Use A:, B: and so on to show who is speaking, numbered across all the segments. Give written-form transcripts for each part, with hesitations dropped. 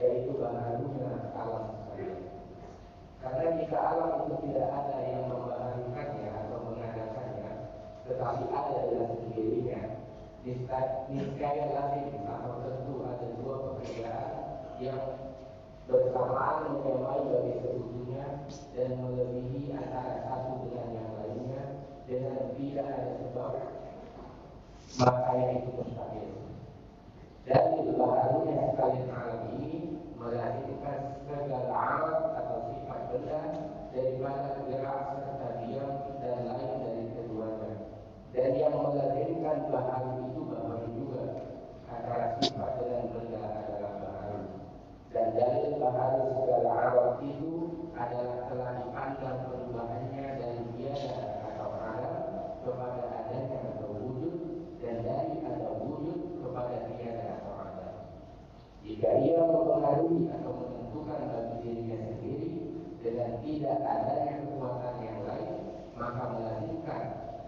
A: yaitu baharunya alam sekalian. Karena jika alam itu tidak ada yang membaharukannya atau mengadakannya, tetapi ada dengan sendirinya, niscaya lazim atau tentu ada dua pekerjaan yang bersamaan menyamai bagi sekutunya dan melebihi antara satu dengan yang lainnya dengan tidak ada sebab, makanya itu mustahil. Dari baharunya sekalian alam ini melahirkan segala alam atau sifat benda daripada gerak serta diam dan lain dari keduanya. Dan yang melahirkan baharu itu baharu juga, antara sifat dan benda adalah baharu. Dan dari baharu segala alam itu adalah telah dipandang perubahannya dari tiada atau ada kepada adanya atau wujud, dan dari ada wujud kepada tiada atau ada. Jika ia mempengaruhi atau menentukan bagi dirinya sendiri dengan tidak adanya kekuatan yang lain, maka melahirkan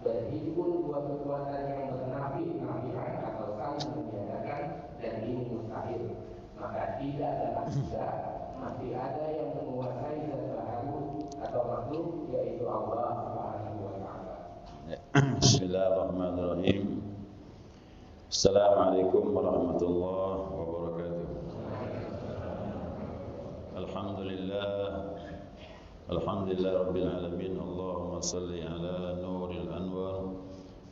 A: berhimpun dua kekuatan yang bernafi-nafian atau saling meniadakan, dan ini mustahil. Maka tidak dapat juga masih ada yang menguasai zat baharu atau makhluk, yaitu Allah Subhanahu wa Ta'ala.
B: Bismillahirrahmanirrahim. Assalamualaikum warahmatullahi wabarakatuh. Alhamdulillah rabbil alamin. Allahumma salli ala nuril anwar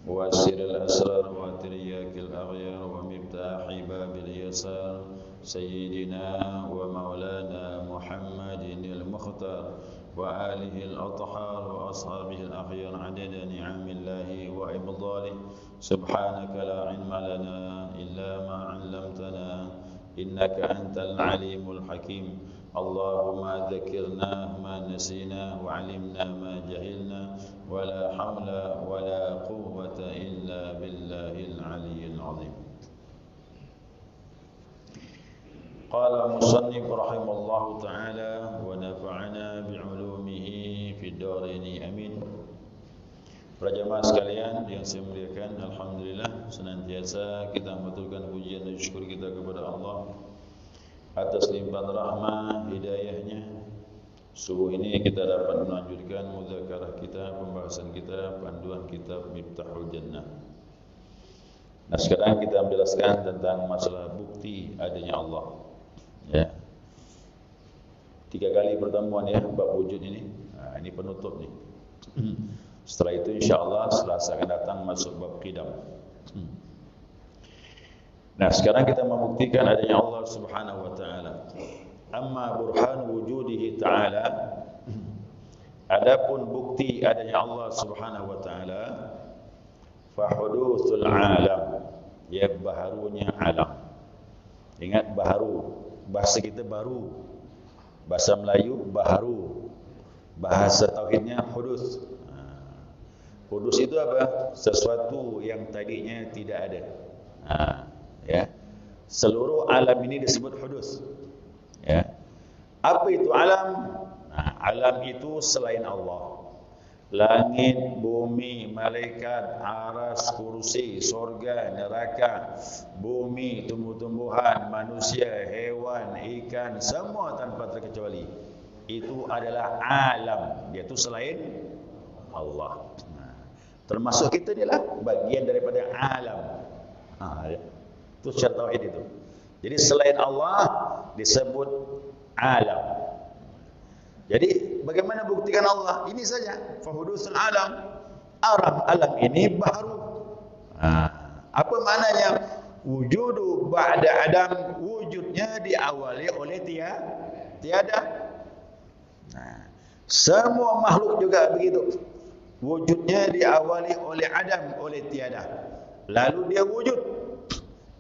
B: wa sirril asrar wa tiryakil aghyar wa miftahi babil yasar sayyidina wa maulana Muhammadin al-mukhtar wa alihi al-athhar wa ashabihi al-akhyar adada ni'amillahi wa ibdalihi. Subhanaka la ilma lana illa ma 'allamtana innaka antal alimul hakim. Allahumma dzakirna ma nasina wa 'allimna ma jahilna wa la hawla wa la quwwata illa billahil aliyyil 'azim. Qala musannif rahimallahu ta'ala wa nafa'ana bi'ulumihi fid dharain amin. Para jamaah sekalian yang saya muliakan, alhamdulillah senantiasa kita mengaturkan pujian dan syukur kita kepada Allah atas limpahan rahmah hidayahnya. Subuh ini kita dapat melanjutkan mudzakarah kita, pembahasan kita, panduan kitab Miftahul Jannah. Nah, sekarang kita menjelaskan tentang masalah bukti adanya Allah. Ya. 3 kali pertemuan ya bab wujud ini. Nah, ini penutup nih. Setelah itu insyaAllah Selasa akan datang masuk bab qidam. Nah, sekarang kita membuktikan adanya Allah Subhanahu wa ta'ala. Amma burhan wujudihi ta'ala, adapun bukti adanya Allah Subhanahu wa ta'ala, fahuduthul alam, ya baharunya alam. Ingat baharu, bahasa kita baru, bahasa Melayu baharu, bahasa tauhidnya hudus. Hudus itu apa? Sesuatu yang tadinya tidak ada. Ya. Seluruh alam ini disebut hudus. Ya. Apa itu alam? Nah, alam itu selain Allah. Langit, bumi, malaikat, aras, kursi, surga, neraka, bumi, tumbuh-tumbuhan, manusia, hewan, ikan, semua tanpa terkecuali. Itu adalah alam. Dia itu selain Allah. Nah, termasuk kita inilah bagian daripada alam. Ya. Itu syarat tauhid itu. Jadi selain Allah disebut alam. Jadi bagaimana buktikan Allah? Ini saja, fahudusul alam. Alam ini baru. Apa maknanya? Wujudu ba'da adam, wujudnya diawali oleh tiada. Nah, semua makhluk juga begitu. Wujudnya diawali oleh adam, oleh tiada. Lalu dia wujud.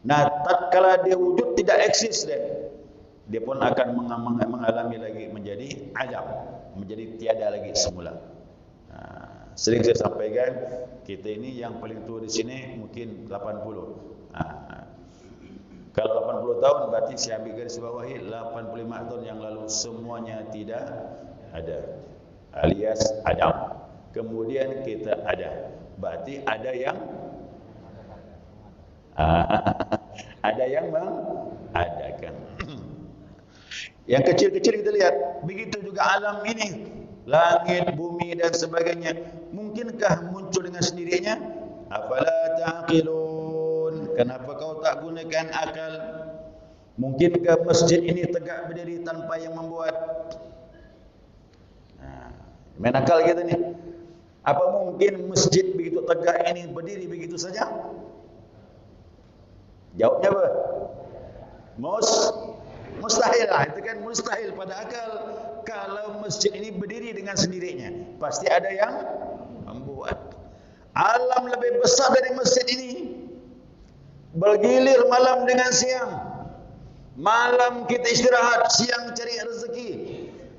B: Nah, tatkala dia wujud tidak eksis dia pun akan mengalami lagi menjadi adam, menjadi tiada lagi semula. Sering saya sampaikan, kita ini yang paling tua di sini mungkin 80. Kalau 80 tahun berarti saya ambil garis bawahi 85 tahun yang lalu semuanya tidak ada, alias adam. Kemudian kita ada, berarti ada yang ada yang mengadakan. Yang kecil-kecil kita lihat. Begitu juga alam ini, langit, bumi dan sebagainya. Mungkinkah muncul dengan sendirinya? Afala ta'qilun? Kenapa kau tak gunakan akal? Mungkinkah masjid ini tegak berdiri tanpa yang membuat? Main akal kita ni. Apa mungkin masjid begitu tegak ini berdiri begitu saja? Jawabnya apa? Mustahil lah. Itu kan mustahil pada akal. Kalau masjid ini berdiri dengan sendirinya, pasti ada yang membuat. Alam lebih besar dari masjid ini. Bergilir malam dengan siang. Malam kita istirahat, siang cari rezeki.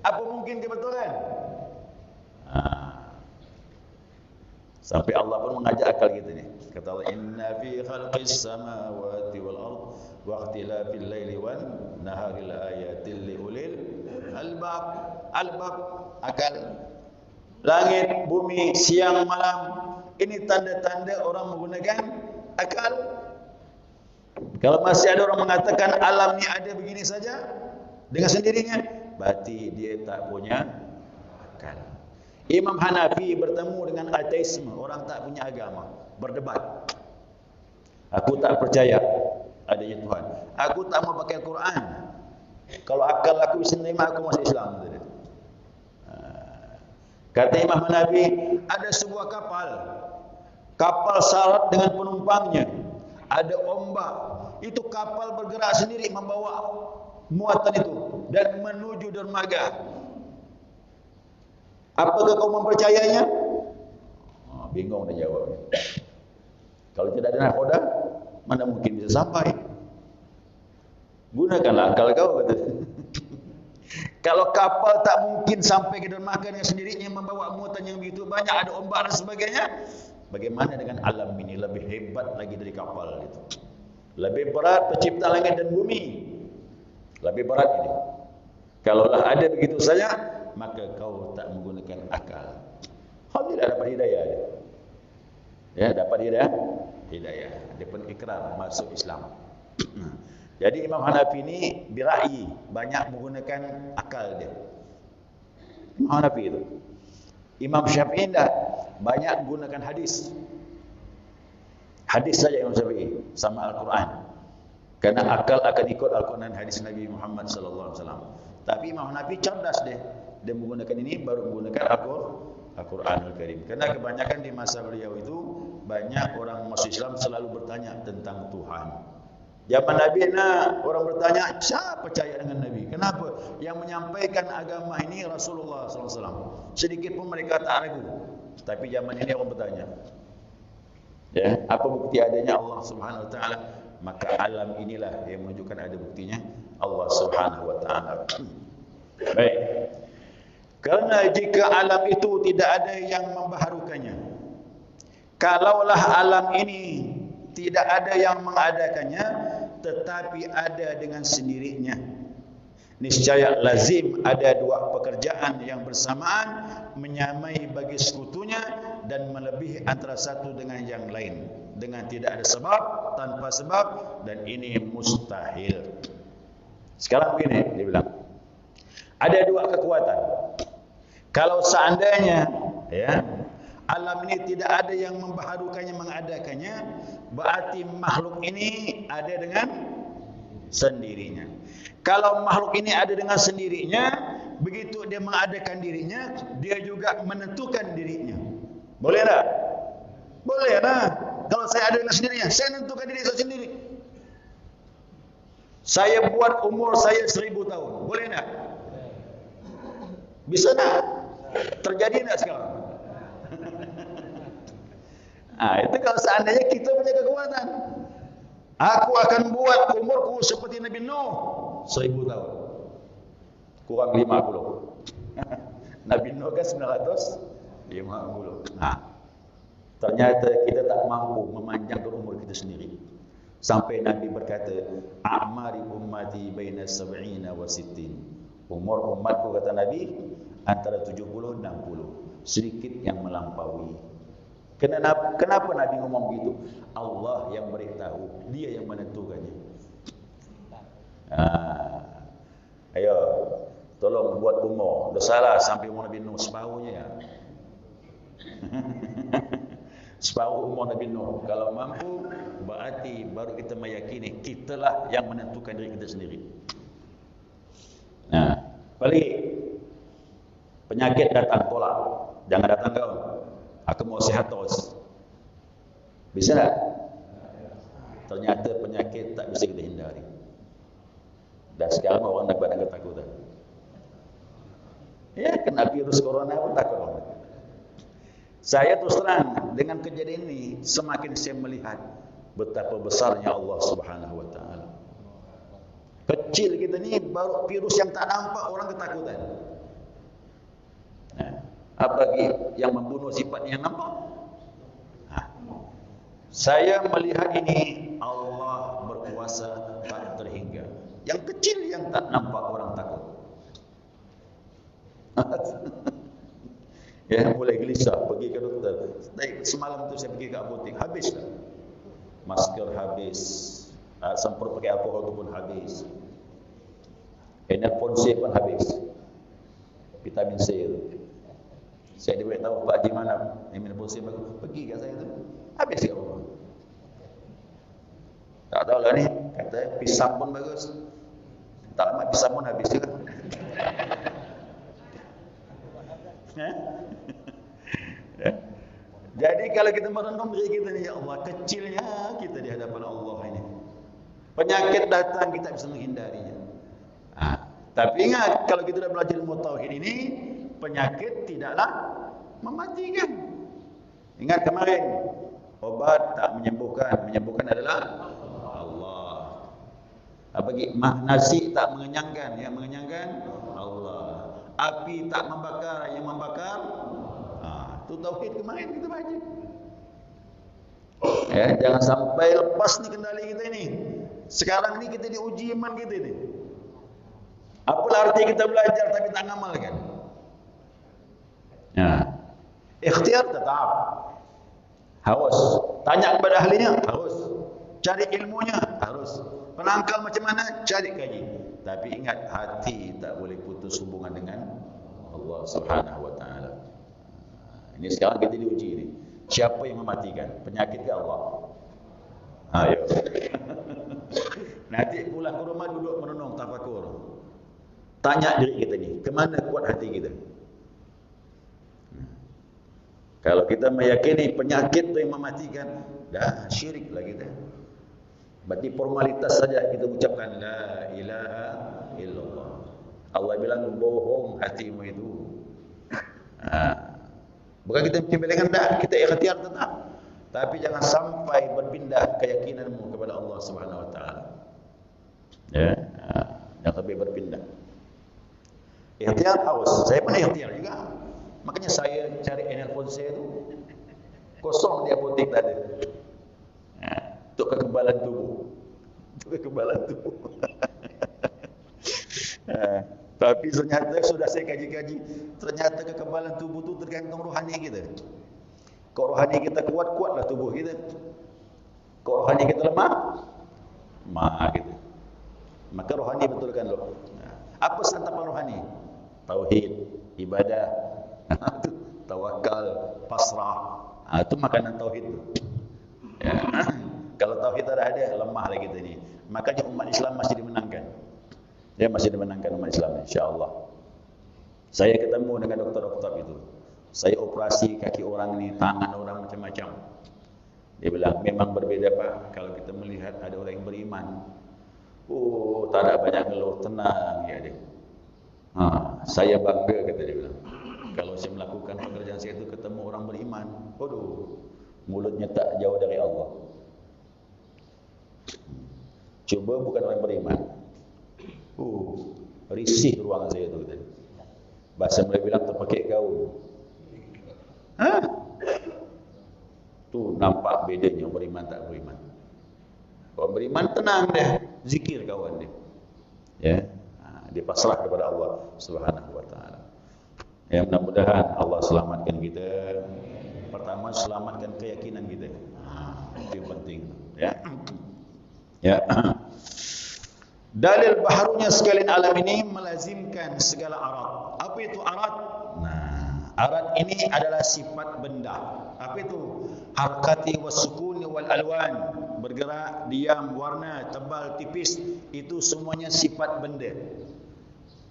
B: Apa mungkin kebetulan? Sampai Allah pun mengajak akal kita ni. Kata Allah, inna fi khalqis samawati wal ard wa ikhtilafil laili wan nahari la ayatil li ulil albab. Albab, akal. Langit, bumi, siang, malam. Ini tanda-tanda orang menggunakan akal. Kalau masih ada orang mengatakan alam ni ada begini saja dengan sendirinya, berarti dia tak punya akal. Imam Hanafi bertemu dengan ateisme, orang tak punya agama, berdebat. Aku tak percaya adanya Tuhan. Aku tak mau pakai Al-Quran. Kalau akal aku bisa menerima, aku masuk Islam. Kata Imam Hanafi, ada sebuah kapal. Kapal syarat dengan penumpangnya. Ada ombak. Itu kapal bergerak sendiri membawa muatan itu dan menuju dermaga. Apakah kau mempercayainya? Bingung dia jawab. Kalau tidak ada nahkoda, mana mungkin bisa sampai? Gunakanlah akal kau, kata. Kalau kapal tak mungkin sampai ke dermaga dengan sendirinya membawa muatan yang begitu banyak, ada ombak dan sebagainya, bagaimana dengan alam ini? Lebih hebat lagi dari kapal itu. Lebih berat pencipta langit dan bumi. Lebih berat ini. Kalaulah ada begitu saja, maka kau tak menggunakan akal. Kau tidak dapat hidayah dia. Ya, dapat hidayah. Dia pun ikrar masuk Islam. Jadi Imam Hanafi ini bira'i, banyak menggunakan akal dia. Imam Hanafi itu. Imam Syafi'i tidak, banyak menggunakan hadis. Hadis saja Imam Syafi'i sama Al-Quran. Karena akal akan ikut Al-Quran dan hadis Nabi Muhammad sallallahu alaihi wasallam. Tapi Imam Hanafi cerdas dia. Dia menggunakan ini baru menggunakan Al-Quranul Karim. Karena kebanyakan di masa beliau itu banyak orang masuk Islam selalu bertanya tentang Tuhan. Zaman Nabi orang bertanya, siapa percaya dengan Nabi? Kenapa? Yang menyampaikan agama ini Rasulullah SAW. Sedikit pun mereka tak ragu. Tapi zaman ini orang bertanya, ya, apa bukti adanya Allah Subhanahu Wa Taala? Maka alam inilah yang menunjukkan ada buktinya Allah Subhanahu Wa Taala. Baik. Karena jika alam itu tidak ada yang membaharukannya, kalaulah alam ini tidak ada yang mengadakannya, tetapi ada dengan sendirinya, niscaya lazim ada dua pekerjaan yang bersamaan, menyamai bagi sekutunya dan melebihi antara satu dengan yang lain, dengan tidak ada sebab, tanpa sebab, dan ini mustahil. Sekarang begini dia bilang, ada dua kekuatan. Kalau seandainya ya, alam ini tidak ada yang membaharukannya, mengadakannya, berarti makhluk ini ada dengan sendirinya. Kalau makhluk ini ada dengan sendirinya, begitu dia mengadakan dirinya, dia juga menentukan dirinya. Boleh tak? Boleh lah. Kalau saya ada dengan sendirinya, saya menentukan diri saya sendiri. Saya buat umur saya 1000 tahun. Boleh tak? Bisa tak? Terjadi tak sekarang? Itu kalau seandainya kita punya kekuatan. Aku akan buat umurku seperti Nabi Nuh 1000 tahun. Kurang 50. Nabi Nuh kan 950. Ternyata kita tak mampu memanjangkan umur kita sendiri. Sampai Nabi berkata, a'mari ummati baina 70 wa 60. Umur umatku, kata Nabi, antara 70 dan 60. Sedikit yang melampaui. Kenapa Nabi ngomong begitu? Allah yang beritahu, dia yang menentukannya. Ayo, belum buat umur. Dah salah sampai umur Nabi Nuh separuhnya ya. Separuh umur Nabi Nuh. Kalau mampu, berarti baru kita meyakini kitalah yang menentukan diri kita sendiri. Nah, balik penyakit datang tolak. Jangan datang kau. Aku mau sihat terus. Bisa tak? Ternyata penyakit tak bisa kita hindari. Dan sekarang orang nak buat ketakutan. Ya, kena virus corona pun takut orang. Saya terus terang dengan kejadian ini semakin saya melihat betapa besarnya Allah Subhanahu wa taala. Kecil kita ni baru virus yang tak nampak orang ketakutan. Nah, apalagi yang membunuh sifatnya yang nampak. Nah, saya melihat ini Allah berkuasa tak terhingga. Yang kecil yang tak nampak orang takut. Ya, mulai gelisah pergi ke dokter. Semalam tu saya pergi ke apotek, habis dah. Masker habis, semprot pakai alkohol tu pun habis. Enerponse pun habis. Vitamin C tu. Saya diberitahu Pak Haji mana enerponse bagus. Pergi kat saya tu. Habis ya Allah. Tak tahu lah ni, kata pisang pun bagus. Tak lama pisang pun habis juga. Jadi kalau kita merenung diri kita ni, ya Allah, kecilnya kita di hadapan Allah ini. Penyakit datang kita bisa menghindarinya. Tapi ingat, kalau kita dah belajar ilmu tauhid ini, penyakit tidaklah mematikan. Ingat kemarin, obat tak menyembuhkan, menyembuhkan adalah Allah. Apalagi nasi tak mengenyangkan, yang mengenyangkan Allah. Api tak membakar, yang membakar itu tauhid kemarin kita baca. Ya, jangan sampai lepas ni kendali kita ini. Sekarang ni kita diuji iman kita ni. Apalah arti kita belajar tapi tak ngamalkan? Ya. Ikhtiar tetap harus. Tanya kepada ahlinya harus. Cari ilmunya harus. Penangkal macam mana? Cari kaji. Tapi ingat, hati tak boleh putus hubungan dengan Allah Subhanahu wa taala. Ini sekarang kita diuji ni. Siapa yang mematikan? Penyakit ke Allah? Ayo. Nanti pulang ke rumah duduk merenung tafakur. Tanya diri kita ni, ke mana kuat hati kita? Kalau kita meyakini penyakit tu yang mematikan, dah syirik lah kita. Berarti formalitas saja kita ucapkan la ilaha illallah. Allah bilang bohong hatimu itu. Bukan kita memilihkan dah, kita ikhtiar tetap. Tapi jangan sampai berpindah keyakinanmu kepada Allah Subhanahu wa taala. Ya, jangan sampai berpindah. Ikhtiar harus. Saya pun ikhtiar juga. Makanya saya cari enerponse itu kosong di apotek tadi. Untuk kekebalan tubuh. Untuk kekebalan tubuh. Tapi ternyata sudah saya kaji-kaji, ternyata kekebalan tubuh itu tergantung rohani kita. Kalau rohani kita kuat, kuatlah tubuh kita. Kalau rohani kita lemah, lemah gitu. Maka rohani betulkan loh. Apa santapan rohani? Tauhid, ibadah, tawakal, pasrah. Itu makanan tauhid tu. Ya. Kalau tauhid ada, lemah lagi kita ni. Makanya umat Islam masih dimenangkan. Dia masih dimenangkan umat Islam, insya-Allah. Saya ketemu dengan doktor-doktor itu. Saya operasi kaki orang ni, tangan orang macam-macam. Dia bilang, memang berbeza Pak. Kalau kita melihat ada orang yang beriman, tak ada banyak ngeluh, tenang ya dia. Saya bangga, kata dia bilang. Kalau saya melakukan pekerjaan saya itu ketemu orang beriman, mulutnya tak jauh dari Allah. Cuba bukan orang beriman. Risih ruangan saya tu tadi. Bahasa Melayu bilang terpekik gaul. Tu nampak bedanya orang beriman tak beriman. Orang beriman tenang dia, zikir kawan dia. Ya, dia pasrah kepada Allah Subhanahu wa taala. Ya, mudah-mudahan Allah selamatkan kita. Pertama, selamatkan keyakinan kita. Itu yang penting, ya. Ya. Dalil baharunya sekalian alam ini melazimkan segala arat. Apa itu arat? Nah, arat ini adalah sifat benda. Apa itu? Harakati wasukuni wal alwan. Bergerak, diam, warna, tebal, tipis. Itu semuanya sifat benda.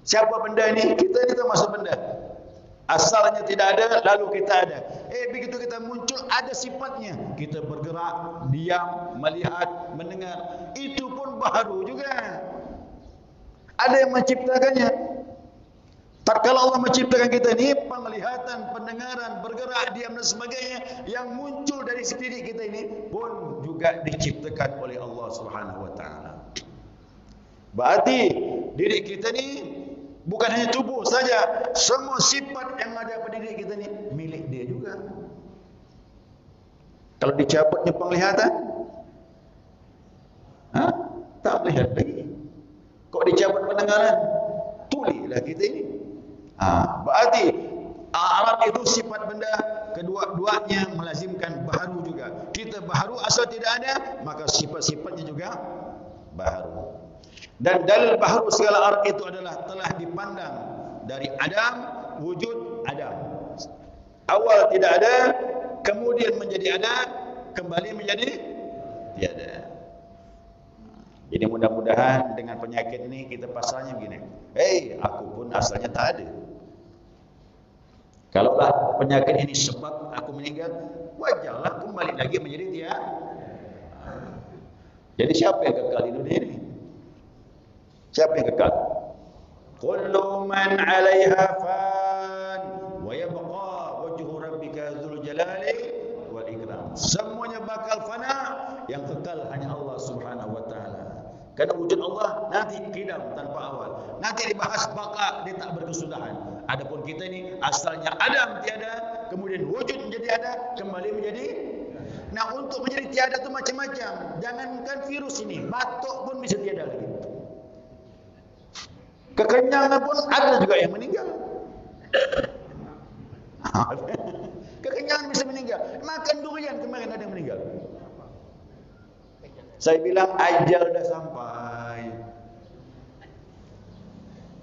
B: Siapa benda ini? Kita ini termasuk benda. Asalnya tidak ada, lalu kita ada. Begitu kita muncul, ada sifatnya. Kita bergerak, diam, melihat, mendengar. Itu pun baharu juga. Ada yang menciptakannya. Tatkala Allah menciptakan kita ini, penglihatan, pendengaran, bergerak, diam dan sebagainya yang muncul dari diri kita ini pun juga diciptakan oleh Allah Subhanahu wa taala. Berarti diri kita ini bukan hanya tubuh saja, semua sifat yang ada pada diri kita ini milik dia juga. Kalau dicabutnya penglihatan, tak melihat lagi. Kok dicabut pendengaran, tulilah kita ini. Berarti alam itu sifat benda, kedua-duanya melazimkan baharu juga. Kita baharu asal tidak ada, maka sifat-sifatnya juga baharu. Dan dalil baharu segala alam itu adalah telah dipandang dari Adam, wujud Adam. Awal tidak ada, kemudian menjadi ada, kembali menjadi tiada. Jadi mudah-mudahan dengan penyakit ini kita pasalnya begini. Aku pun asalnya tak ada. Kalaulah penyakit ini sebab aku meninggal, wajarlah kembali lagi menjadi tiada. Jadi siapa yang kekal di dunia ini? Siapa yang kekal? Kullu man 'alaiha fan wa yabqa wajhu rabbika dzul jalali wal ikram. Semuanya bakal fana, yang kekal hanya Allah Subhanahu wa taala. Karena wujud Allah nanti kidam tanpa awal. Nanti dibahas baka, dia tak berkesudahan. Adapun kita ini asalnya Adam tiada, kemudian wujud menjadi ada, kembali menjadi. Nah, untuk menjadi tiada itu macam-macam. Jangankan virus ini, batuk pun bisa tiada lagi. Kekenyangan pun ada juga yang meninggal. Kekenyangan bisa meninggal. Makan durian kemarin ada yang meninggal. Saya bilang ajal dah sampai.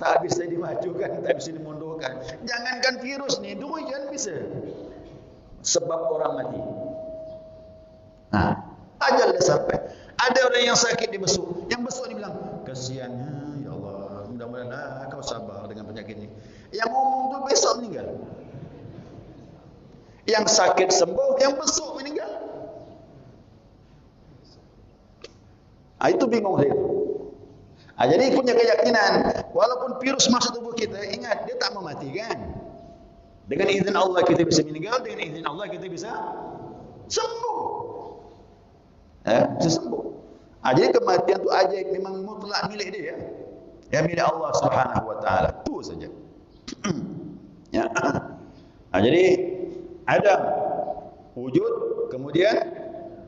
B: Tak bisa dimajukan, tak bisa dimundurkan. Jangankan virus ni, durian bisa. Sebab orang mati. Ajal dah sampai. Ada orang yang sakit dibesuk. Yang besuk ni bilang, kasihannya, ya Allah, mudah-mudahan kau sabar dengan penyakit ini. Yang ngomong tu besok meninggal. Yang sakit sembuh, yang besuk meninggal. Itu bingung saya itu. Jadi punya keyakinan, walaupun virus masuk tubuh kita, ingat dia tak mematikan. Dengan izin Allah kita bisa meninggal, dengan izin Allah kita bisa sembuh. Bisa sembuh. Jadi kematian itu ajaib, memang mutlak milik dia. Ya milik Allah Subhanahu wa taala. Itu saja. Jadi Adam wujud, kemudian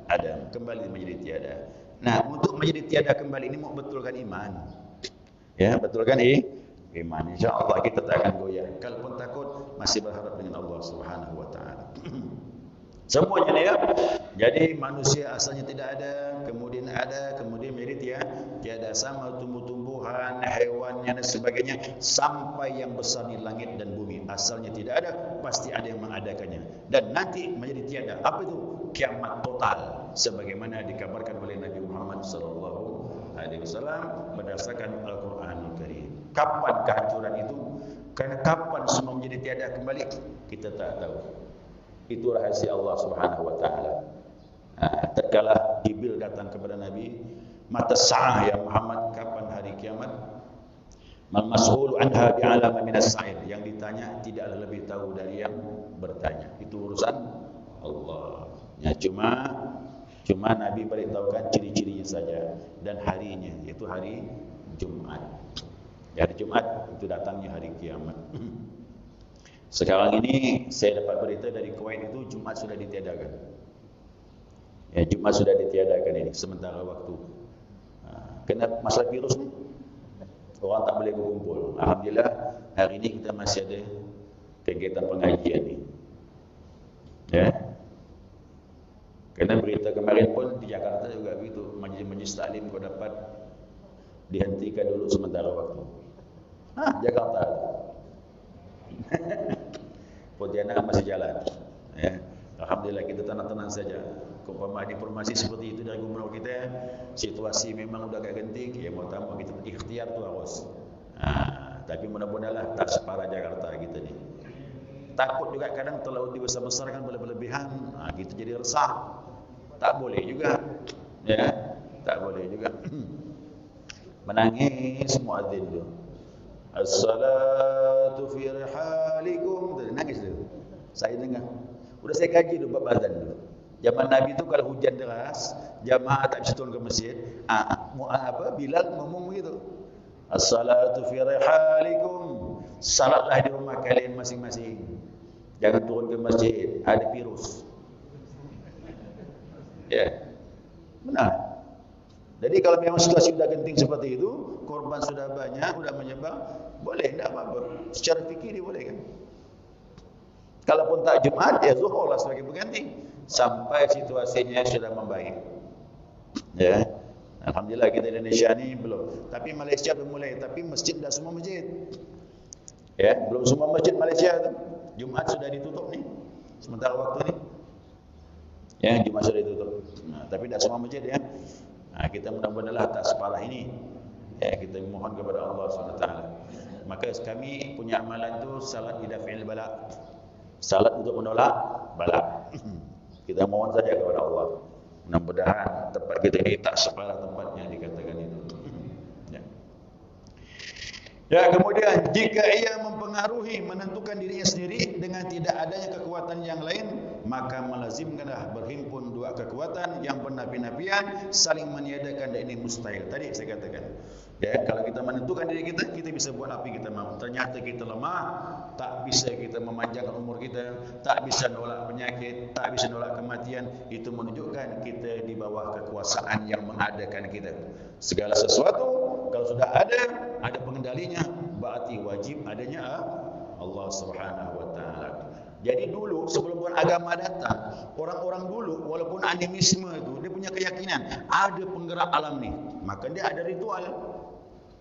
B: Adam kembali menjadi tiada. Nah, untuk menjadi tiada kembali ini mau betulkan iman. Ya, betulkan iman. Insya-Allah kita tak akan goyah. Kalaupun takut, masih berharap dengan Allah Subhanahu wa taala. Semuanya ni ya. Jadi manusia asalnya tidak ada, kemudian menjadi tiada, sama tumbuh-tumbuhan, hewannya dan sebagainya, sampai yang besar di langit dan bumi. Asalnya tidak ada, pasti ada yang mengadakannya. Dan nanti menjadi tiada. Apa itu? Kiamat total, sebagaimana dikabarkan oleh Nabi Muhammad SAW berdasarkan Al-Quranul Karim. Kapan kehancuran itu? Karena kapan semua menjadi tiada kembali, kita tak tahu. Itu rahasia Allah Subhanahu wa taala. Tatkala Jibril datang kepada Nabi, mata sa'ah ya Muhammad, kapan hari kiamat? Mal mas'ulu anha bi'alama minas sa'ir. Yang ditanya tidaklah lebih tahu dari yang bertanya. Itu urusan Allah. Ya, cuma Nabi beritahukan ciri-cirinya saja dan harinya, yaitu hari Jumat. Hari Jumat itu datangnya hari kiamat. Sekarang ini saya dapat berita dari Kuwait itu Jumat sudah ditiadakan. Ya, Jumat sudah ditiadakan ini sementara waktu. Kena masalah virus ni, orang tak boleh berkumpul. Alhamdulillah hari ini kita masih ada kegiatan pengajian ni. Ya. Kena berita kemarin pun di Jakarta juga begitu, majlis-majlis taklim kau dapat dihentikan dulu sementara waktu. Jakarta. Pontianak masih jalan. Ya. Alhamdulillah kita tenang-tenang saja. Umpama informasi seperti itu dari gubernur kita, situasi memang udah agak genting, ya mau tak mau kita ikhtiar tu harus. Tapi mudah-mudahanlah tak separah Jakarta kita ni. Takut juga kadang terlalu dibesar-besarkan berlebihan, kita jadi resah. Tak boleh juga. Ya, tak boleh juga. Menangis muadzin tu. As-salatu fi rihalikum. Nangis tu. Saya dengar. Udah saya kaji tu bab azan tu. Zaman Nabi tu kalau hujan deras, jamaah tak bisa turun ke masjid, Bilal ngomong begitu. As-salatu fi rihalikum. Salatlah di rumah kalian masing-masing. Jangan turun ke masjid, ada virus. Ya. Benar. Jadi kalau memang situasi sudah genting seperti itu, korban sudah banyak, sudah menyebar, boleh, tidak apa-apa. Secara fikir boleh kan? Kalaupun tak Jumat, ya zuhur lah sebagai pengganti. Sampai situasinya sudah membaik. Ya. Alhamdulillah kita di Indonesia ni belum. Tapi Malaysia belum mulai. Tapi masjid dah semua masjid. Ya, belum semua masjid Malaysia tu. Jumat sudah ditutup ni. Sementara waktu ni. Ya, Jumat sudah ditutup. Tapi dah semua masjid ya. Kita mudah-mudahan tak separah ini. Ya, kita mohon kepada Allah SWT. Maka kami punya amalan tu salat idaf'il bala. Salat untuk menolak bala. Kita mohon saja kepada Allah. Mudah-mudahan tempat kita ini tak separah tempatnya dikatakan itu. Ya, kemudian jika ia mempengaruhi menentukan dirinya sendiri dengan tidak adanya kekuatan yang lain, maka melazimkanlah berhimpun dua kekuatan yang bernapi-napian saling meniadakan, dan ini mustahil. Tadi saya katakan, ya, kalau kita menentukan diri kita, kita bisa buat apa kita mahu. Ternyata kita lemah, tak bisa kita memanjangkan umur kita, tak bisa nolak penyakit, tak bisa nolak kematian. Itu menunjukkan kita di bawah kekuasaan yang mengadakan kita. Segala sesuatu kalau sudah ada pengendalinya, berarti wajib adanya Allah Subhanahu wa taala. Jadi dulu sebelum agama datang, orang-orang dulu walaupun animisme itu dia punya keyakinan ada penggerak alam ni, maka dia ada ritual.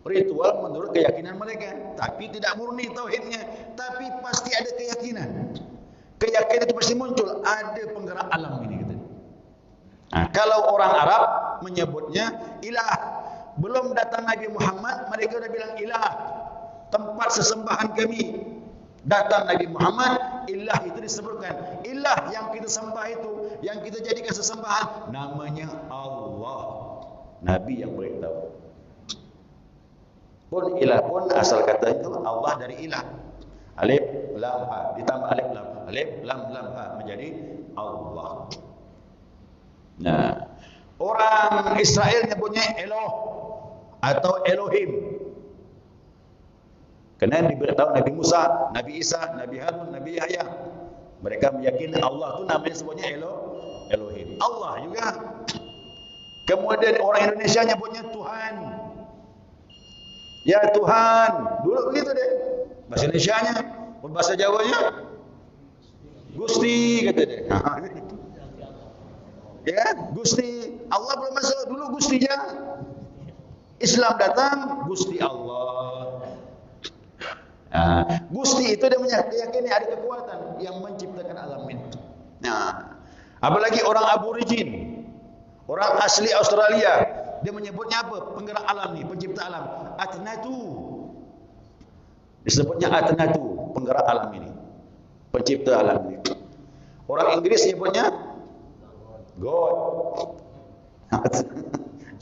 B: Ritual menurut keyakinan mereka, tapi tidak murni tauhidnya, tapi pasti ada keyakinan. Keyakinan itu pasti muncul ada penggerak alam ini gitu. Kalau orang Arab menyebutnya ilah. Belum datang Nabi Muhammad, mereka sudah bilang ilah, tempat sesembahan kami. Datang Nabi Muhammad, ilah itu disebutkan. Ilah yang kita sembah itu, yang kita jadikan sesembahan, namanya Allah. Nabi yang beritahu. Pun ilah pun asal kata itu Allah dari ilah. Alif lam ha, ditambah alif lam. Alif lam lam ha menjadi Allah. Nah, orang Israel nyebutnya Eloh atau Elohim. Kerana diberitahu Nabi Musa, Nabi Isa, Nabi Harun, Nabi Yahya. Mereka meyakini Allah tu namanya sebutnya Elohim. Allah juga. Kemudian orang Indonesia nyebutnya Tuhan. Ya Tuhan. Dulu begitu deh. Bahasa Indonesianya, bahasa Jawanya Gusti kata dia. Ya, Gusti. Allah belum masuk, dulu Gustinya. Islam datang, Gusti Allah. Gusti itu dia meyakini ada kekuatan yang menciptakan alam ini. Apalagi orang aborigin, orang asli Australia, dia menyebutnya apa? Penggerak alam ni, pencipta alam. Atnatu. Disebutnya Atnatu, penggerak alam ini, pencipta alam ini. Orang Inggris nyebutnya God.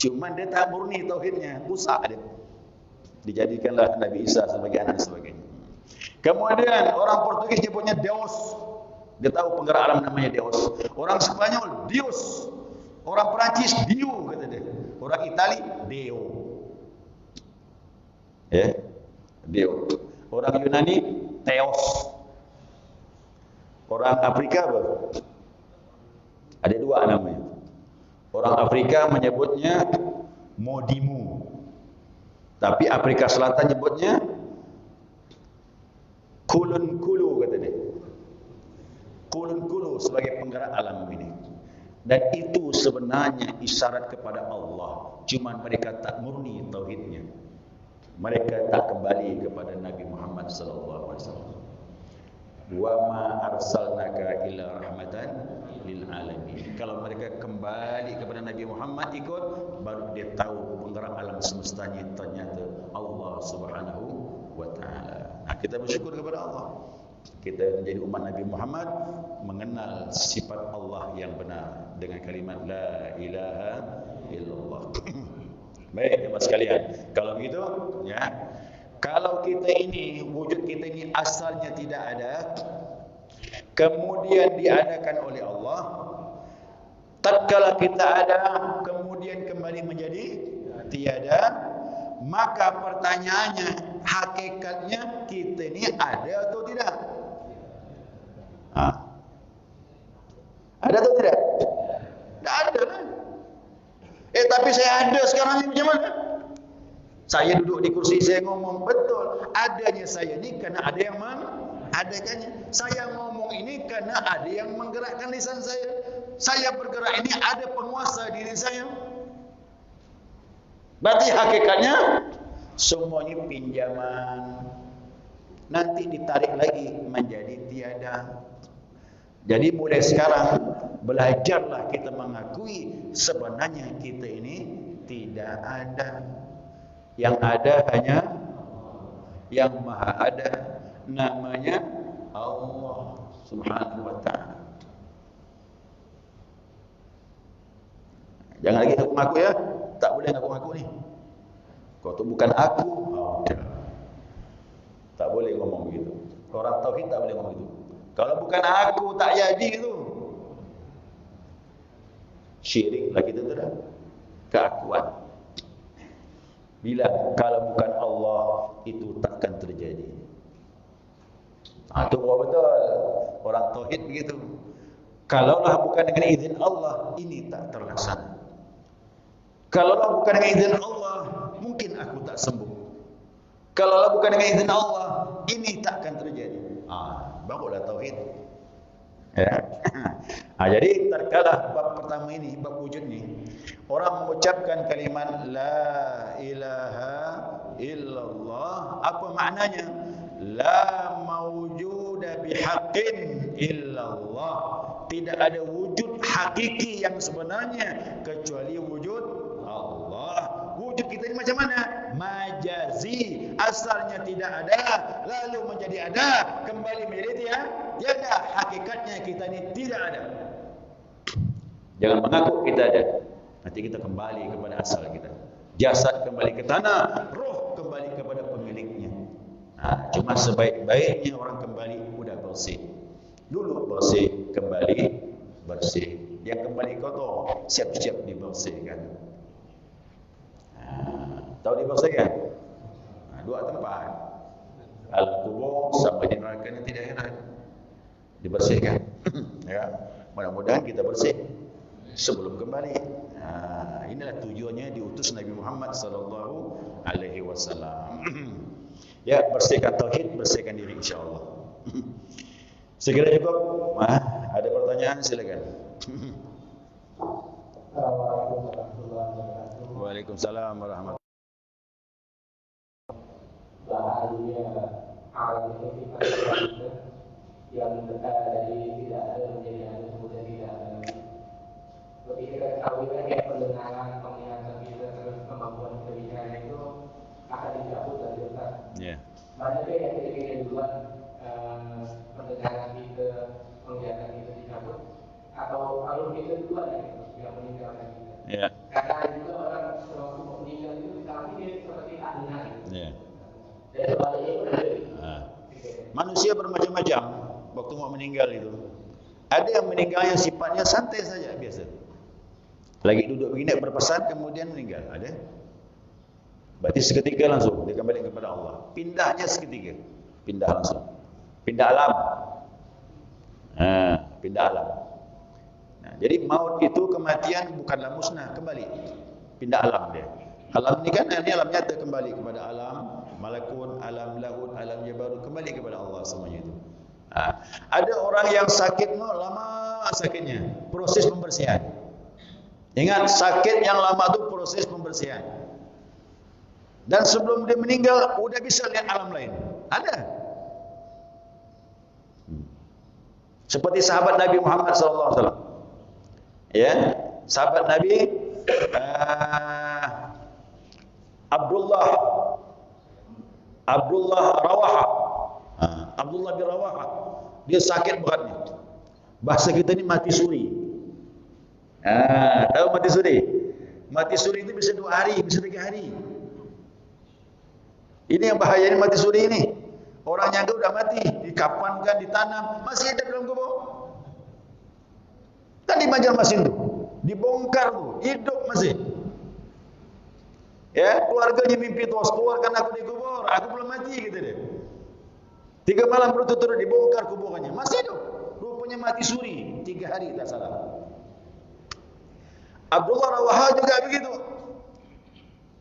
B: Cuman dia tak murni tauhidnya, rusak dia. Dijadikanlah Nabi Isa sebagai anak sebagainya. Kemudian orang Portugis nyebutnya Deus. Dia tahu penggerak alam namanya Deus. Orang Spanyol Dios. Orang Perancis Dio kata dia. Orang Itali Deo. Ya, Deo. Orang Yunani Theos. Orang Afrika apa? Ada dua namanya. Orang Afrika menyebutnya Modimu. Tapi Afrika Selatan nyebutnya Kulun Kulu kata dia. Kulun Kulu sebagai penggerak alam ini. Dan itu sebenarnya isyarat kepada Allah. Cuman mereka tak murni tauhidnya. Mereka tak kembali kepada Nabi Muhammad sallallahu alaihi wasallam. Wa ma arsalnaka illa rahmatan lil alamin. Kalau mereka kembali kepada Nabi Muhammad ikut, baru dia tahu penggerak alam semestanya ternyata Allah Subhanahu wa taala. Nah, kita bersyukur kepada Allah. Kita menjadi umat Nabi Muhammad mengenal sifat Allah yang benar dengan kalimat la ilaha illallah. Baik, jemaah sekalian. Kalau begitu, ya. Kalau kita ini, wujud kita ini asalnya tidak ada, kemudian diadakan oleh Allah, tatkala kita ada, kemudian kembali menjadi tiada, maka pertanyaannya, hakikatnya kita ini ada atau tidak? Ada atau tidak? Tidak ada kan? Tapi saya ada sekarang ini macam mana? Saya duduk di kursi, saya ngomong, betul. Adanya saya ini karena ada yang mengadakannya. Saya ngomong ini karena ada yang menggerakkan lisan saya. Saya bergerak ini ada penguasa diri saya. Berarti hakikatnya semuanya pinjaman. Nanti ditarik lagi menjadi tiada. Jadi mulai sekarang belajarlah kita mengakui sebenarnya kita ini tidak ada. Yang ada hanya yang maha ada, namanya Allah Subhanahu wa ta'ala. Jangan lagi ngaku-ngaku ya. Tak boleh ngaku-ngaku ni. Kau tu bukan aku. Tak boleh ngomong begitu. Orang tauhid tak boleh ngomong begitu. Kalau bukan aku tak jadi tu. Syiriklah kita tu dah. Keakuan. Bila kalau bukan Allah itu takkan terjadi. Itu betul. Orang tauhid begitu. Kalaulah bukan dengan izin Allah, ini tak terlaksana. Kalaulah bukan dengan izin Allah, mungkin aku tak sembuh. Kalaulah bukan dengan izin Allah, ini takkan terjadi. Barulah tauhid. Ya. Jadi terkala bab pertama ini, bab wujud ni, orang mengucapkan kalimat la ilaha illallah, apa maknanya? La mawjuda bihaqqin illallah. Tidak ada wujud hakiki yang sebenarnya kecuali wujud Allah. Wujud kita ini macam mana? Majazi. Asalnya tidak ada, lalu menjadi ada, kembali menjadi tiada. Hakikatnya kita ini tidak ada. Jangan mengaku kita ada. Nanti kita kembali kepada asal kita. Jasad kembali ke tanah, roh kembali kepada pemiliknya. Cuma sebaik-baiknya orang kembali udah bersih. Dulu bersih, kembali bersih. Yang kembali kotor, siap-siap dibersihkan. Tahu dibersihkan? Dua tempat. Al-Qubur sama di neraka yang tidak akhirat. Dibersihkan. Ya. Mudah-mudahan kita bersih sebelum kembali. Inilah tujuannya diutus Nabi Muhammad sallallahu alaihi wasallam. Ya, bersihkan tauhid, bersihkan diri insya-Allah. Segera cukup. Ada pertanyaan silakan. Waalaikumsalam warahmatullahi wabarakatuh.
A: Bahagia alam ini kita yang dari tidak ada menjadi ada, kemudian tidak ada lagi. Seperti kita ketahui kan, kayak pendengaran, penglihatan kita, terus kemampuan kita bicara itu akan dicabut dari otak. Banyak yang ketika duluan pendengaran kita, penglihatan kita dicabut, atau kalau kita duluan yang meninggalkan kita. Karena juga orang sewaktu meninggal itu tapi dia seperti tak dengar. Dan sebaliknya pun ada.
B: Manusia bermacam-macam waktu mau meninggal itu. Ada yang meninggalnya sifatnya santai saja, biasa. Lagi duduk begini berpesan kemudian meninggal, ada. Berarti seketika langsung dia kembali kepada Allah. Pindahnya seketika. Pindah langsung. Pindah alam. Pindah alam. Jadi maut itu kematian bukanlah musnah, kembali. Pindah alam dia. Alam ini kan ini alam nyata, kembali kepada alam malakut, alam lahut, alam jabarut, kembali kepada Allah semuanya itu. Ada orang yang sakit lama lama sakitnya, proses pembersihan. Ingat, sakit yang lama itu proses pembersihan. Dan sebelum dia meninggal, udah bisa lihat alam lain. Ada. Seperti sahabat Nabi Muhammad SAW. Ya, sahabat Nabi Abdullah Rawaha. Abdullah bin Rawaha. Dia sakit beratnya. Bahasa kita ni mati suri. Tahu mati suri? Mati suri itu bisa 2 hari, bisa 3 hari. Ini yang bahayanya mati suri ini. Orang yang udah mati, dikapankan, ditanam, masih hidup dalam kubur. Kan di Banjarmasin tu, dibongkar tu, hidup masih. Ya, keluarganya mimpi tu, keluarkan aku di kubur, aku belum mati gitu dia. 3 malam berturut-turut dibongkar kuburannya, masih hidup. Rupanya mati suri, 3 hari tak salah. Abdullah Rawaha juga begitu.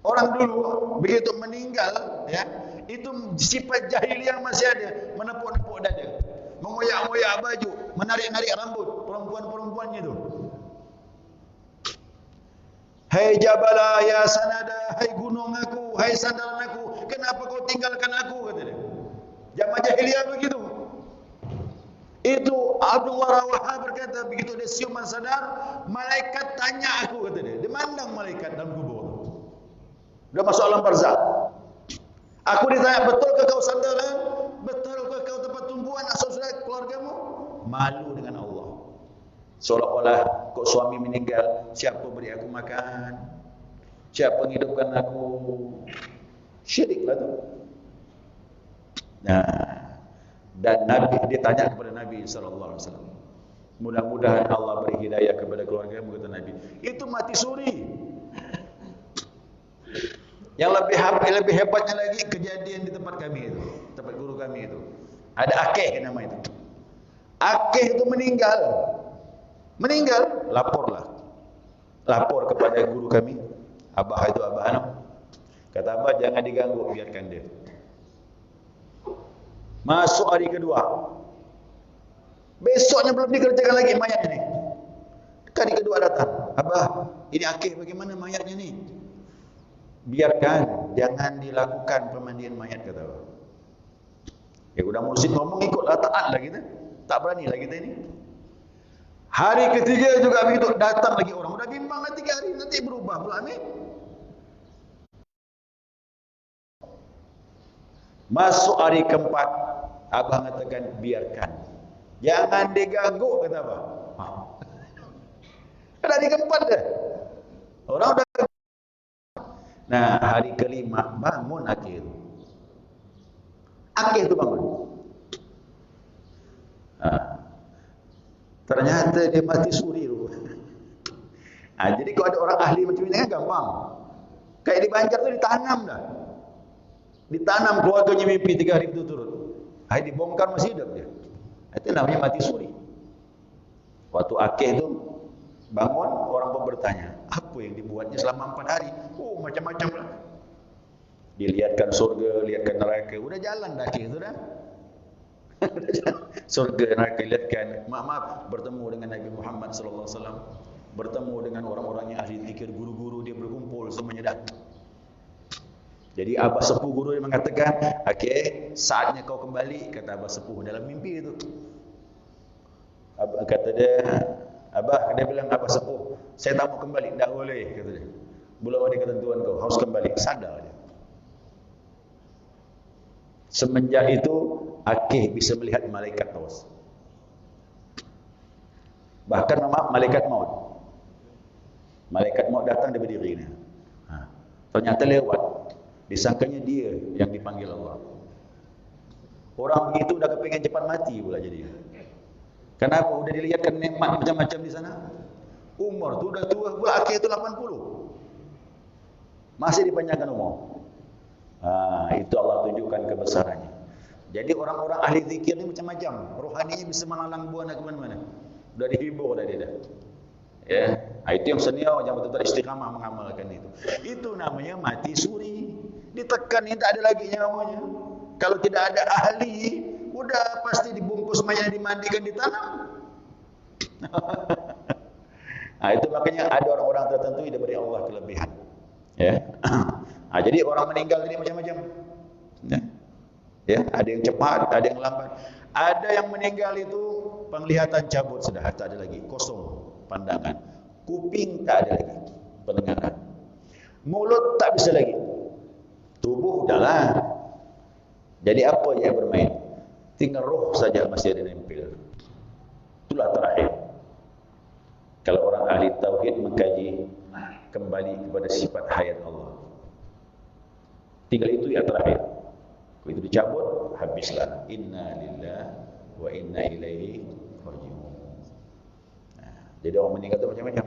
B: Orang dulu begitu meninggal, ya, itu sifat jahiliyah masih ada, menepuk-nepuk dada, mengoyak-ngoyak baju, menarik-narik rambut perempuan-perempuannya itu. Hai Jabala ya sanada, hai gunung aku, hai sandaran aku, kenapa kau tinggalkan aku, kata dia. Zaman jahiliyah begitu. Itu Abdullah Rawaha berkata, begitu dia siuman sadar, malaikat tanya aku, kata dia. Dia mandang malaikat dalam kubur. Dia masuk alam barzakh. Aku ditanya, betul ke kau sandaran? Betul ke kau tempat tumbuhan asal-usul keluargamu? Malu dengan Allah. Seolah-olah kau suami meninggal, siapa beri aku makan? Siapa menghidupkan aku? Syiriklah tu. Nah, dan Nabi ditanya kepada Nabi sallallahu alaihi wasallam. Mudah-mudahan Allah beri hidayah kepada keluargamu, kata Nabi. Itu mati suri. Yang lebih hebatnya lagi kejadian di tempat kami itu, tempat guru kami itu. Ada Akeh nama itu. Akeh itu meninggal, lapor kepada guru kami, Abah itu Abah Anam. Kata Abah, jangan diganggu, biarkan dia. Masuk hari kedua, besoknya belum dikerjakan lagi mayat ini. Hari kedua datang, Abah, ini Akeh, bagaimana mayatnya ni? Biarkan, jangan dilakukan pemandian mayat, kata Abah. Ya udah mursyid ngomong, ikutlah, taat lah kita. Tak berani lah kita ini. Hari ketiga juga begitu, datang lagi orang. Udah bimbang lah 3 hari, nanti berubah pula ni. Masuk hari keempat, Abah mengatakan biarkan, jangan diganggu, kata Abah. Ada hari keempat dah. Orang udah. Nah, hari kelima bangun Akeh itu. Akeh itu bangun. Ternyata dia mati suri tu. Jadi kalau ada orang ahli macam ini kan gampang. Kayak di Banjar tu ditanam dah. Ditanam keluarganya mimpi 3 hari berturut-turut. Hari dibongkar masih hidup dia. Itu namanya mati suri. Waktu Akeh tu bangun, orang pun bertanya, apa yang dibuatnya selama 4 hari? Oh, macam-macam lah. Dilihatkan surga, lihatkan neraka. Udah jalan dah Akeh tu dah. Surga, neraka lihatkan. Maaf, bertemu dengan Nabi Muhammad sallallahu alaihi wasallam. Bertemu dengan orang-orang yang ahli zikir, guru-guru dia berkumpul semuanya dah. Jadi Abah Sepuh guru dia mengatakan, Akeh, saatnya kau kembali, kata Abah Sepuh dalam mimpi itu. Abah kata dia, Abah, dia bilang, Abah Sepuh, saya tak mau kembali, tak boleh, kata dia. Belum ada ketentuan kau, harus kembali. Sadar dia. Semenjak itu, Akeh bisa melihat malaikat tawas. Bahkan malaikat maut. Malaikat maut datang dia berdiri. Ternyata lewat. Disangkanya dia yang dipanggil Allah. Orang begitu dah kepingin cepat mati pula jadi. Kenapa? Udah dilihatkan nikmat macam-macam di sana. Umur tu dah tua pula, Akeh itu 80. Masih dipanjangkan umur. Itu Allah tunjukkan kebesarannya. Jadi orang-orang ahli zikir ni macam-macam. Rohaninya bisa melalang buana ke mana-mana. Sudah dihibur dah dia dah. Ya, itu yang senior yang betul-betul istiqamah mengamalkan itu. Itu namanya mati suri. Ditekan ni tak ada lagi nyawanya. Kalau tidak ada ahli, udah pasti dibungkus mayat, dimandikan, ditanam. Itu makanya ada orang-orang tertentu yang diberi Allah kelebihan. Ya. Jadi orang meninggal ini macam-macam. Ya, ada yang cepat, ada yang lambat. Ada yang meninggal itu penglihatan cabut sudah tak ada lagi, kosong pandangan. Kuping tak ada lagi, pendengaran. Mulut tak bisa lagi. Tubuh udahlah. Jadi apa yang bermain? Tinggal roh saja masih ada nempel. Itulah terakhir. Kalau orang ahli tauhid mengkaji kembali kepada sifat hayat Allah. Tinggal itu yang terakhir. Kalau itu dicabut, habislah. Inna lillahi wa inna ilaihi raji'un. Jadi orang meninggal itu macam-macam.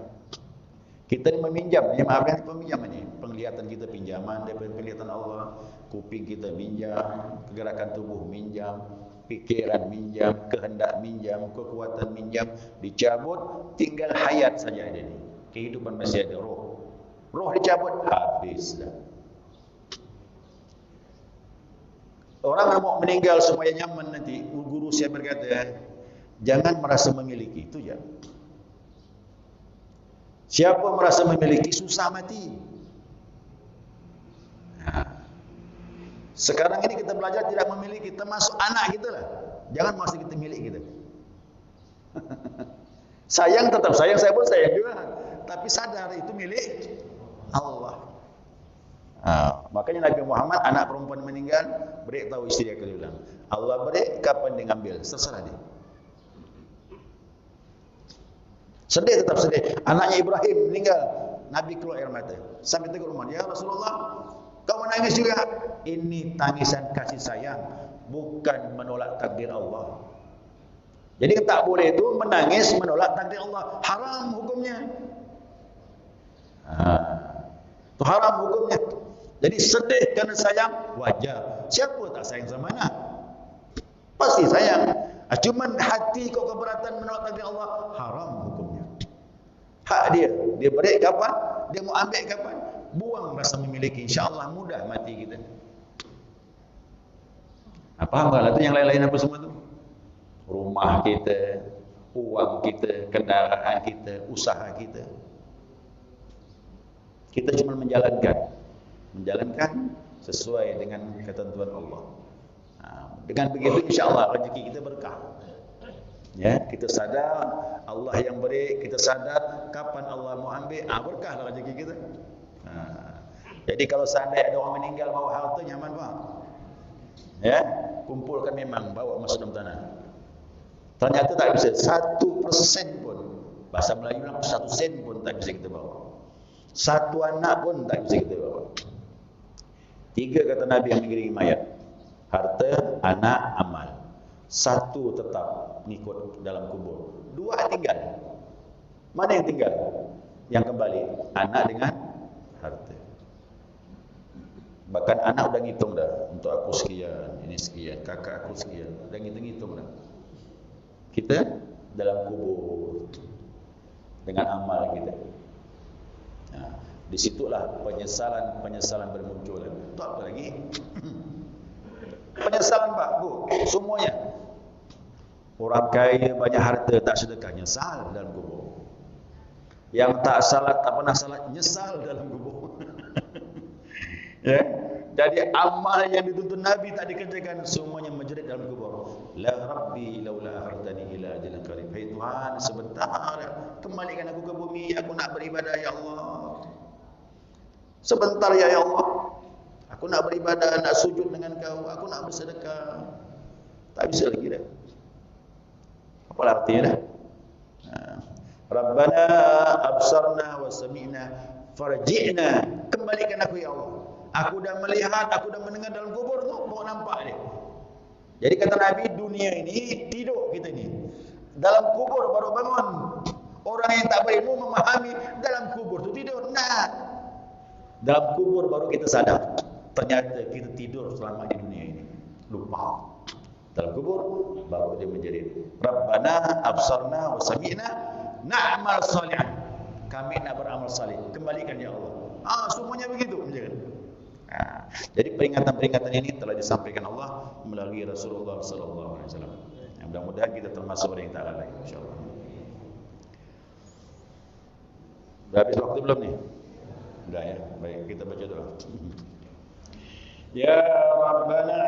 B: Kita ni meminjam, maafkan peminjam ini. Penglihatan kita pinjaman daripada penglihatan Allah. Kuping kita minjam, kegerakan tubuh minjam, pikiran minjam, kehendak minjam, kekuatan minjam. Dicabut, tinggal hayat saja ada ni. Kehidupan masih ada roh. Roh dicabut, habislah. Orang yang mau meninggal supaya nyaman nanti, guru saya berkata, jangan merasa memiliki, itu ya. Siapa merasa memiliki, susah mati. Sekarang ini kita belajar tidak memiliki, termasuk anak kita lah. Jangan merasa kita milik kita. Sayang tetap sayang, saya pun sayang juga. Tapi sadar itu milik Allah. Makanya Nabi Muhammad, anak perempuan meninggal, beri tahu istri dia kali ulang. Allah beri, kapan dia ngambil, terserah dia. Sedih, tetap sedih. Anaknya Ibrahim meninggal, Nabi keluar air mata. Sampai tegur Umar, ya Rasulullah, kau menangis juga. Ini tangisan kasih sayang, bukan menolak takdir Allah. Jadi tak boleh itu menangis menolak takdir Allah. Haram hukumnya. Itu haram hukumnya. Jadi sedih kerana sayang, wajar. Siapa tak sayang sama anak? Pasti sayang. Cuman hati kau keberatan menolak takdir Allah, haram hukumnya. Hak dia. Dia beri kapan? Dia mau ambil kapan? Buang rasa memiliki. InsyaAllah mudah mati kita. Apa lah tu yang lain-lain apa semua tu? Rumah kita, uang kita, kendaraan kita, usaha kita. Kita cuma menjalankan sesuai dengan ketentuan Allah. Dengan begitu insya-Allah rezeki kita berkah. Ya, kita sadar Allah yang beri, kita sadar kapan Allah mau ambil, berkahlah rezeki kita. Jadi kalau seandainya ada orang meninggal bawa harta nyaman bang. Ya, kumpulkan memang bawa masuk dalam tanah. Ternyata tak bisa 1% pun. Bahasa Melayu bilang 1 sen pun tak bisa kita bawa. 1 anak pun tak bisa kita bawa. 3 kata Nabi yang mengiringi mayat. Harta, anak, amal. 1 tetap mengikut dalam kubur. 2 tinggal. Mana yang tinggal? Yang kembali. Anak dengan harta. Bahkan anak udah ngitung dah. Untuk aku sekian, ini sekian, kakak aku sekian. Udah ngitung dah. Kita dalam kubur. Dengan amal kita. Disitulah penyesalan bermunculan. Itu apa lagi? Penyesalan Pak, Bu, semuanya. Orang kaya banyak harta tak sedekah, nyesal dalam kubur. Yang tak salat, tak pernah salat, nyesal dalam kubur. Ya. Jadi amal yang dituntut Nabi tak dikerjakan, semuanya menjerit dalam kubur. La Rabbi laula akhartani ila ajalin qarib. Hai Tuhan, sebentar kembalikan aku ke bumi, aku nak beribadah ya Allah. Sebentar ya Allah. Aku nak beribadah, nak sujud dengan kau, aku nak bersedekah. Tak bisa lagi dah. Apa artinya dah? Rabbana absarna wa sami'na farji'na. Kembalikan aku ya Allah. Aku dah melihat, aku dah mendengar dalam kubur tu, baru nampak dia. Jadi kata Nabi, dunia ini tidur kita ni. Dalam kubur baru bangun. Orang yang tak berilmu memahami dalam kubur tu tidur. Dalam kubur baru kita sadar. Ternyata kita tidur selama di dunia ini. Lupa. Dalam kubur baru dia menjadi Rabbana absarna wa sami'na na'mal salihan. Kami nak beramal salih. Kembalikan ya Allah. Semuanya begitu. Jadi peringatan-peringatan ini telah disampaikan Allah melalui Rasulullah sallallahu alaihi wasallam. Mudah-mudahan kita termasuk orang yang tak lalai insyaallah. Dah habis waktu belum nih? Dah ya. Baik, kita baca doa. Ya Rabbana